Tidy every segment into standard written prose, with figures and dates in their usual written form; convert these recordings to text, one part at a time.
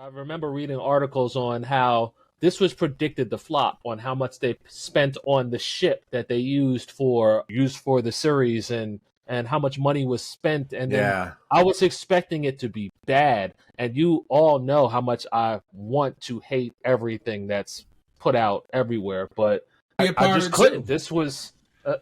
I remember reading articles on how this was predicted to flop, on how much they spent on the ship that they used for the series, and how much money was spent. And then I was expecting it to be bad. And you all know how much I want to hate everything that's put out everywhere, but I just couldn't. This was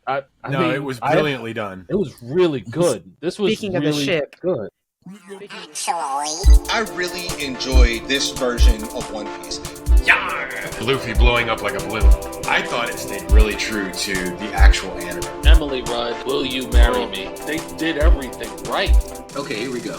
I mean, it was brilliantly done. It was really good. This was Speaking really of the ship, good. I really enjoyed this version of One Piece. Luffy blowing up like a balloon. I thought it stayed really true to the actual anime. Emily Rudd, will you marry me? They did everything right. Okay, here we go.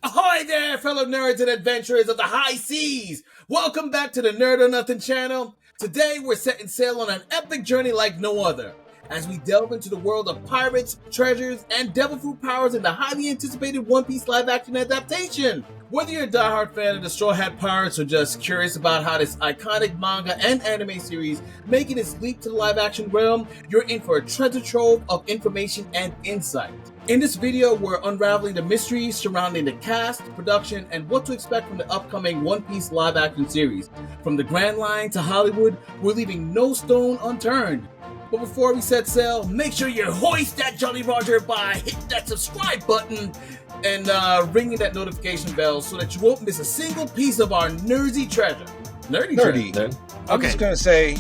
Ahoy there, fellow nerds and adventurers of the high seas! Welcome back to the Nerd or Nothing channel. Today we're setting sail on an epic journey like no other, as we delve into the world of pirates, treasures, and devil fruit powers in the highly anticipated One Piece live-action adaptation. Whether you're a diehard fan of the Straw Hat Pirates or just curious about how this iconic manga and anime series making its leap to the live-action realm, you're in for a treasure trove of information and insight. In this video, we're unraveling the mysteries surrounding the cast, production, and what to expect from the upcoming One Piece live-action series. From the Grand Line to Hollywood, we're leaving no stone unturned. But before we set sail, make sure you hoist that Jolly Roger by hitting that subscribe button and ringing that notification bell so that you won't miss a single piece of our nerdy treasure. Nerdy. I'm just gonna say,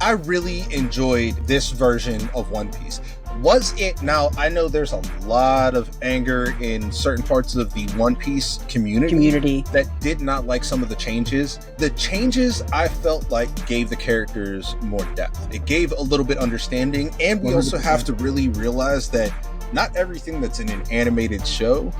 I really enjoyed this version of One Piece. Was it? Now, I know there's a lot of anger in certain parts of the One Piece community that did not like some of the changes. The changes, I felt like, gave the characters more depth. It gave a little bit understanding, and we 100%. Also have to really realize that not everything that's in an animated show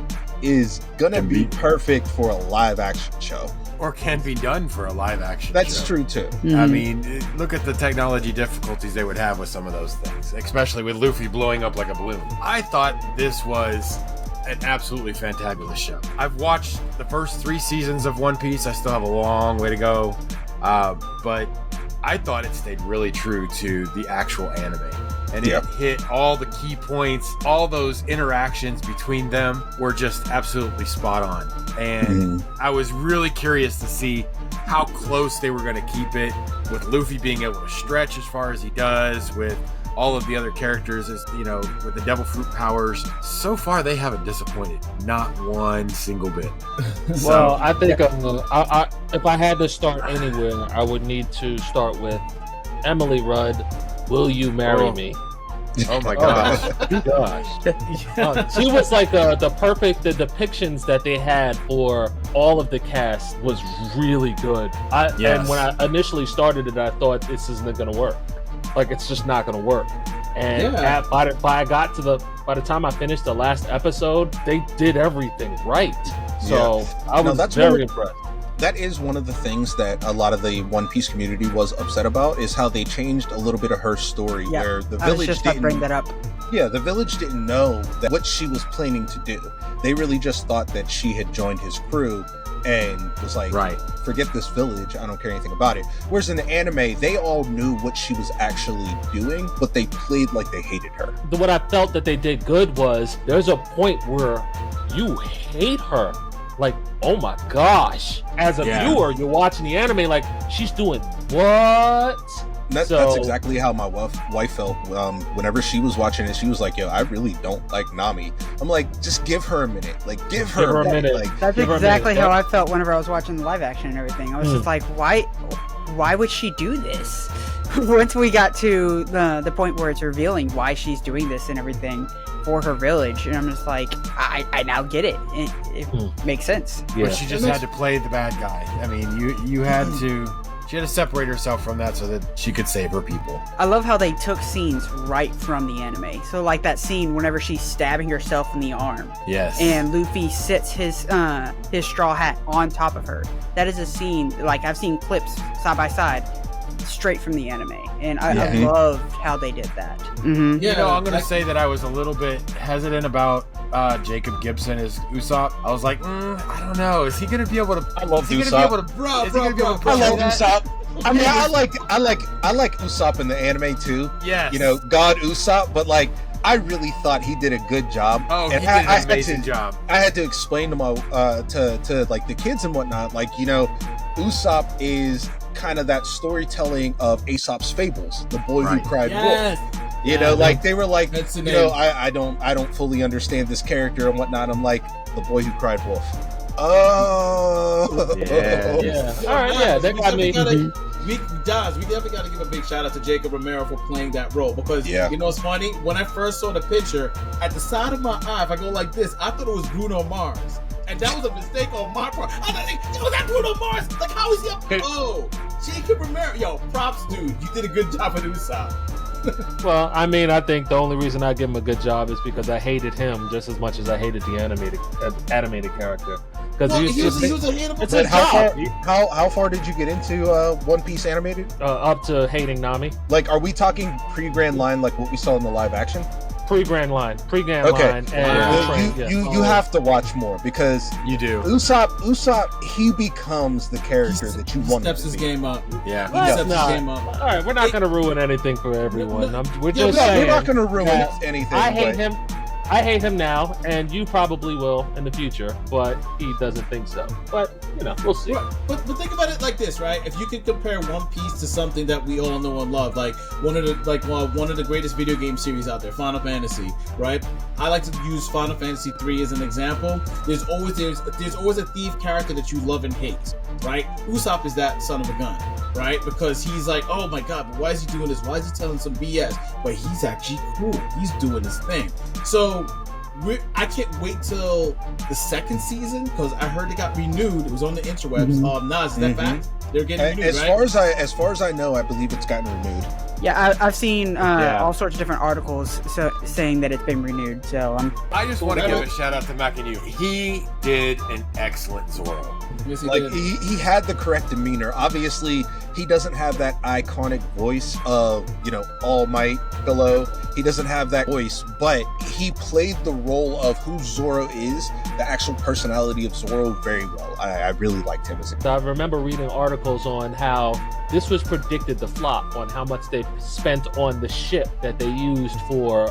is gonna be perfect for a live action show. Or can be done for a live action That's show. True too. Mm-hmm. I mean, look at the technology difficulties they would have with some of those things, especially with Luffy blowing up like a balloon. I thought this was an absolutely fantabulous show. I've watched the first 3 seasons of One Piece. I still have a long way to go, but I thought it stayed really true to the actual anime. And it hit all the key points. All those interactions between them were just absolutely spot on. And I was really curious to see how close they were going to keep it, with Luffy being able to stretch as far as he does, with all of the other characters, as you know, with the devil fruit powers. So far, they haven't disappointed, not one single bit. Well, I think if I had to start anywhere, I would need to start with Emily Rudd. Will you marry me? Oh my gosh. She was like the depictions that they had for all of the cast was really good. And when I initially started it, I thought this isn't going to work. Like, it's just not going to work. And by the time I finished the last episode, they did everything right. So I was very impressed. That is one of the things that a lot of the One Piece community was upset about, is how they changed a little bit of her story, where the village didn't bring that up. Yeah, the village didn't know that what she was planning to do. They really just thought that she had joined his crew and was like, forget this village, I don't care anything about it. Whereas in the anime, they all knew what she was actually doing, but they played like they hated her. What I felt that they did good was, there's a point where you hate her. Like, oh my gosh. As a viewer, you're watching the anime like, she's doing what? That's exactly how my wife felt. Whenever she was watching it, she was like, yo, I really don't like Nami. I'm like, just give her a minute. Like, give her a minute. Like, that's exactly how I felt whenever I was watching the live action and everything. I was just like, why would she do this? Once we got to the point where it's revealing why she's doing this and everything for her village, and I'm just like, I now get it. It makes sense. But she just had to play the bad guy. I mean, she had to separate herself from that so that she could save her people. I love how they took scenes right from the anime. So like that scene whenever she's stabbing herself in the arm. Yes. And Luffy sits his straw hat on top of her. That is a scene, like, I've seen clips side by side straight from the anime, and I Yeah. loved how they did that. Mm-hmm. Yeah, You know, I'm gonna like- say that I was a little bit hesitant about Jacob Gibson as Usopp. I was like, I don't know. Is he gonna be able to? I love Is he gonna be able Usopp. to? Bro, Is he gonna be able to bro, I portray love that? Usopp. I mean, I like Usopp in the anime too. Yes. You know, God Usopp, but like, I really thought he did a good job. Oh, and he I did an had amazing to- job. I had to explain to my to like the kids and whatnot, like, you know, Usopp is kind of that storytelling of Aesop's fables, the boy Right. who cried wolf. Yes. You know, like they were like, That's the you know, name. I don't fully understand this character and whatnot. I'm like, the boy who cried wolf. Oh, Yeah. Yeah. All right. Yeah. That got me. We definitely got to give a big shout out to Jacob Romero for playing that role, because Yeah. you know what's funny? When I first saw the picture, at the side of my eye, if I go like this, I thought it was Bruno Mars, and that was a mistake on my part. I was like, yo, that Bruno Mars? Like, how is he up? Oh, Jacob Romero, yo, props, dude. You did a good job with Usopp. Well, I mean, I think the only reason I give him a good job is because I hated him just as much as I hated the animated character. Because Well, he was he was a hateable. It's But a how job. how far did you get into One Piece animated? Up to hating Nami. Like, are we talking pre-Grand Line like what we saw in the live action? Pre-Grand Line. Pre-Grand Okay. Line. Wow. And You have to watch more because You do. Usopp he becomes the character He that you want him steps to his be. game up. Yeah. He What? steps Nah. his game up. All right, we're not going to ruin anything for everyone. We're Yeah, just No, saying. we're not going to ruin that anything. I hate but him. I hate him now, and you probably will in the future, but he doesn't think so. But, you know, we'll see. Right. But think about it like this, right? If you could compare One Piece to something that we all know and love, like one of the greatest video game series out there, Final Fantasy, right? I like to use Final Fantasy 3 as an example. There's always a thief character that you love and hate, right? Usopp is that son of a gun, right? Because he's like, oh my god, but why is he doing this? Why is he telling some BS? But he's actually cool. He's doing his thing. So I can't wait till the second season, because I heard it got renewed. It was on the interwebs. Nas, is that fact? They're getting renewed, as right? far as I know, I believe it's gotten renewed. Yeah, I've seen Yeah. all sorts of different articles saying that it's been renewed. So I just want to give a shout out to Makanyu. He did an excellent Zoro. Yes, he Like did. he had the correct demeanor. Obviously, he doesn't have that iconic voice of, you know, All Might below. He doesn't have that voice, but he played the role of who Zoro is, the actual personality of Zoro, very well. I really liked him as a So I remember reading articles on how this was predicted to flop, on how much they spent on the ship that they used for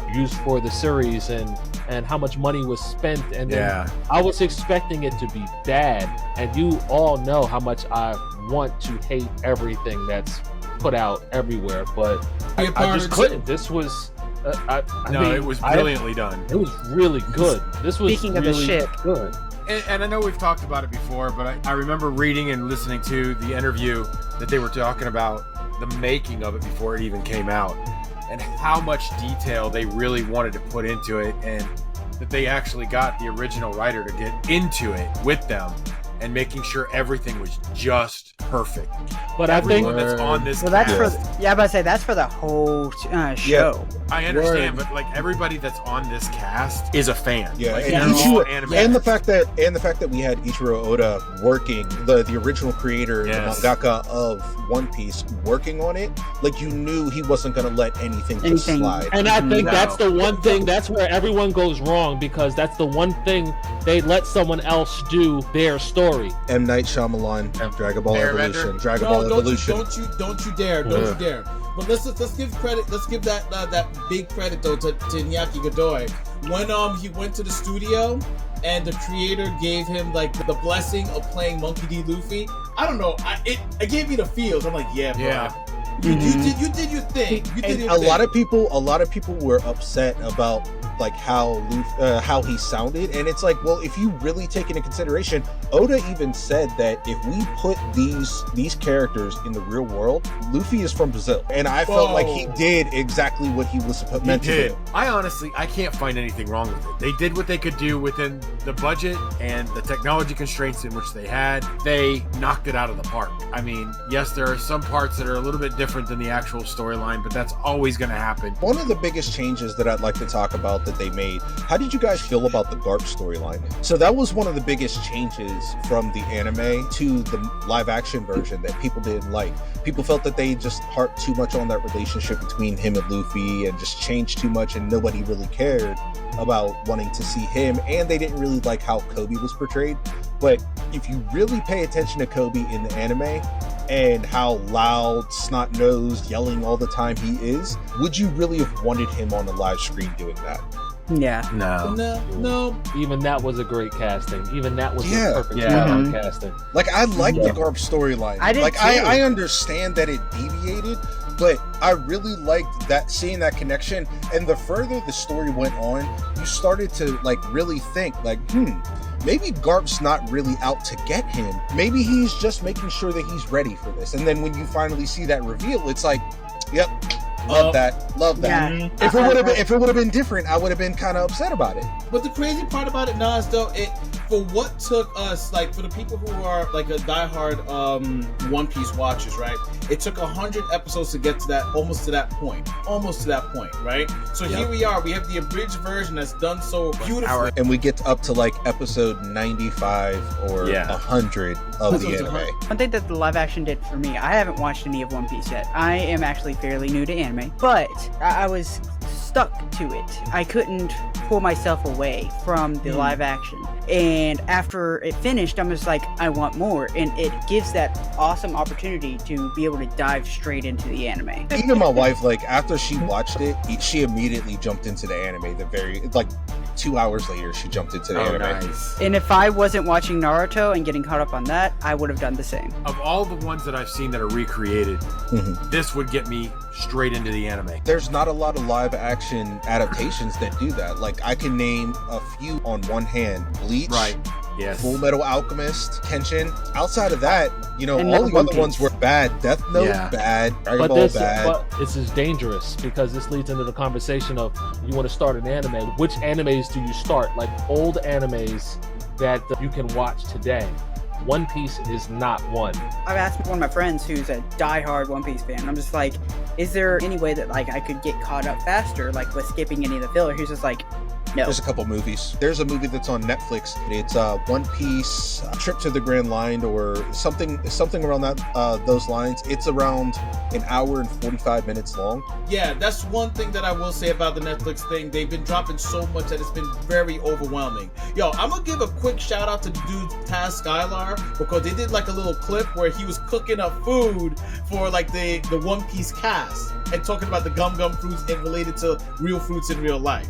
the series, and how much money was spent. And then Yeah. I was expecting it to be bad, and you all know how much I want to hate everything that's put out everywhere, but Be a I part just of it, couldn't. This was I No, mean, it was brilliantly done. It was really good. This was Speaking of the really ship. good. And I know we've talked about it before, but I remember reading and listening to the interview that they were talking about the making of it before it even came out, and how much detail they really wanted to put into it, and that they actually got the original writer to get into it with them and making sure everything was just perfect. But I think Everyone that's on this well, that's cast, for I'm about to say that's for the whole show. I understand, but like everybody that's on this cast is a fan. Yeah, like, and they're Ichiro- all anime. and the fact that we had Ichiro Oda working, the original creator, Yes. the mangaka of One Piece, working on it, like you knew he wasn't going to let anything just Anything. slide. And I think No. that's the one thing, that's where everyone goes wrong, because that's the one thing they let someone else do their story. M. Night Shyamalan, Dragon Ball Airbender? Evolution, Dragon No, Ball don't Evolution. you dare, don't you dare. But let's give credit. Let's give that big credit though to Iñaki Godoy. When he went to the studio and the creator gave him like the blessing of playing Monkey D. Luffy. I don't know. It gave me the feels. I'm like, yeah, bro. Yeah. You did your thing. You did And your a thing. lot of people were upset about like how he sounded, and it's like, well, if you really take into consideration, Oda even said that if we put these characters in the real world, Luffy is from Brazil, and I felt like he did exactly what he was meant to do. I can't find anything wrong with it. They did what they could do within the budget and the technology constraints in which they had. They knocked it out of the park. I mean, yes, there are some parts that are a little bit different than the actual storyline, but that's always going to happen. One of the biggest changes that I'd like to talk about that they made. How did you guys feel about the Garp storyline? So that was one of the biggest changes from the anime to the live action version that people didn't like. People felt that they just harped too much on that relationship between him and Luffy and just changed too much, and nobody really cared about wanting to see him, and they didn't really like how Coby was portrayed. But if you really pay attention to Coby in the anime and how loud, snot-nosed, yelling all the time he is, would you really have wanted him on the live screen doing that? Yeah. No. Even that was a great casting. Even that was Yeah. a perfect Mhm. casting. Like, I like Yeah. the Garp storyline. I did like, too. I understand that it deviated, but I really liked that, seeing that connection. And the further the story went on, you started to like really think like, maybe Garp's not really out to get him. Maybe he's just making sure that he's ready for this. And then when you finally see that reveal, it's like, yep, love that. Yeah. If it would have been different, I would have been kind of upset about it. But the crazy part about it, Nas, though, for what took us, like, for the people who are like a diehard One Piece watchers, right? It took 100 episodes to get to that, almost to that point, right? So here we are. We have the abridged version that's done so beautifully. And we get up to like episode 95 or 100 of the anime. One thing that the live action did for me, I haven't watched any of One Piece yet. I am actually fairly new to anime, but I was stuck to it. I couldn't pull myself away from the live action. And after it finished, I'm just like, I want more. And it gives that awesome opportunity to be able to dive straight into the anime. Even my wife, like, after she watched it, she immediately jumped into the anime. 2 hours later, she jumped into the anime. Nice. And if I wasn't watching Naruto and getting caught up on that, I would have done the same. Of all the ones that I've seen that are recreated, this would get me straight into the anime. There's not a lot of live action adaptations that do that. Like, I can name a few on one hand. Bleach, Right. Yes. Full Metal Alchemist, Kenshin. Outside of that, And all never the One other ones Piece. were bad. Death Note, Yeah. bad. Dragon Ball, bad. But this is dangerous because this leads into the conversation of you want to start an anime. Which animes do you start? Like old animes that you can watch today. One Piece is not one. I've asked one of my friends who's a diehard One Piece fan. I'm just like, is there any way that like I could get caught up faster, like with skipping any of the filler? He's just like, no. There's a couple movies. There's a movie that's on Netflix. It's One Piece Trip to the Grand Line or something around that those lines. It's around an hour and 45 minutes long. Yeah, that's one thing that I will say about the Netflix thing. They've been dropping so much that it's been very overwhelming. Yo, I'm gonna give a quick shout out to the dude Taz Skylar because they did like a little clip where he was cooking up food for like the One Piece cast and talking about the gum fruits and related to real fruits in real life.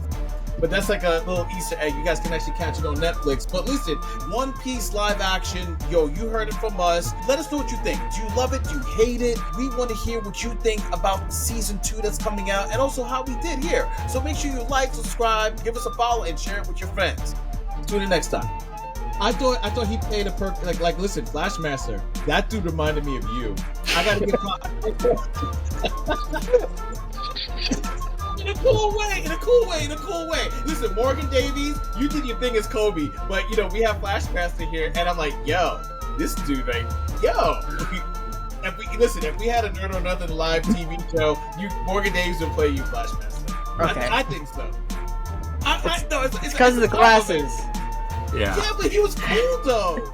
But that's like a little Easter egg. You guys can actually catch it on Netflix. But listen, One Piece live action, yo, you heard it from us. Let us know what you think. Do you love it? Do you hate it? We want to hear what you think about season 2 that's coming out and also how we did here. So make sure you like, subscribe, give us a follow, and share it with your friends. Tune in next time. I thought he played a perfect like listen, Flashmaster. That dude reminded me of you. I gotta get in a cool way. Listen, Morgan Davies, you did your thing as Coby, but we have Flashmaster here, and I'm like, yo, this dude, like, yo. If we had a Nerd or Nothing live TV show, Morgan Davies would play you Flashmaster. Okay. I think so. It's because of the glasses. Yeah. Yeah, but he was cool though.